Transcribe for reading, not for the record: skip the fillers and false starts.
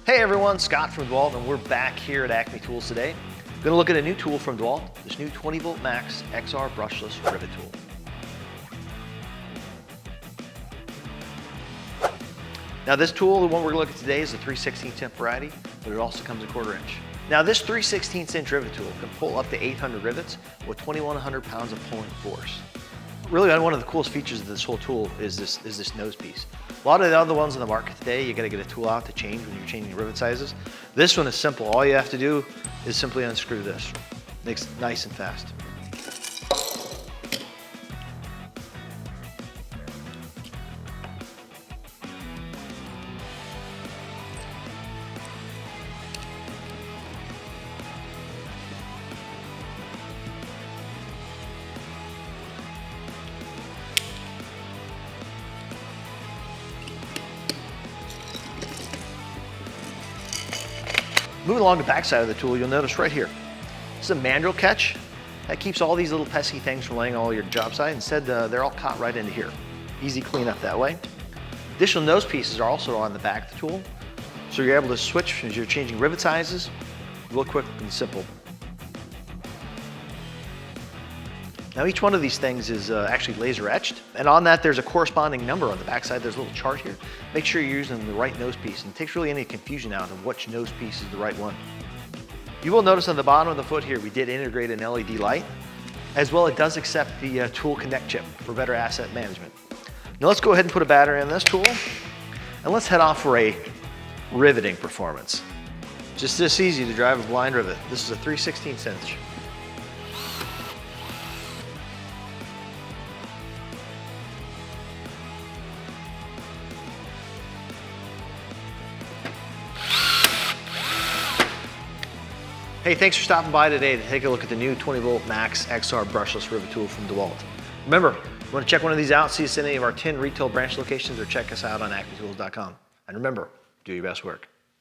Hey everyone, Scott from DEWALT, and we're back here at Acme Tools today. We're going to look at a new tool from DEWALT, this new 20-volt MAX XR Brushless Rivet Tool. Now this tool, the one we're going to look at today, is a 3/16" variety, but it also comes a 1/4 inch. Now this 3/16" rivet tool can pull up to 800 rivets with 2,100 pounds of pulling force. Really, one of the coolest features of this whole tool is this nose piece. A lot of the other ones in the market today, you got to get a tool out to change when you're changing rivet sizes. This one is simple. All you have to do is simply unscrew this. Makes it nice and fast. Moving along the back side of the tool, you'll notice right here, this is a manual catch. That keeps all these little pesky things from laying all your job site. Instead, they're all caught right into here. Easy cleanup that way. Additional nose pieces are also on the back of the tool, so you're able to switch as you're changing rivet sizes, real quick and simple. Now each one of these things is actually laser etched, and on that there's a corresponding number on the back side. There's a little chart here. Make sure you're using the right nose piece, and it takes really any confusion out of which nose piece is the right one. You will notice on the bottom of the foot here, we did integrate an LED light, as well it does accept the Tool Connect chip for better asset management. Now let's go ahead and put a battery in this tool, and let's head off for a riveting performance. Just this easy to drive a blind rivet. This is a 3/16". Hey, thanks for stopping by today to take a look at the new 20-volt MAX XR Brushless Rivet Tool from DEWALT. Remember, you want to check one of these out, see us in any of our 10 retail branch locations, or check us out on acmetools.com. And remember, do your best work.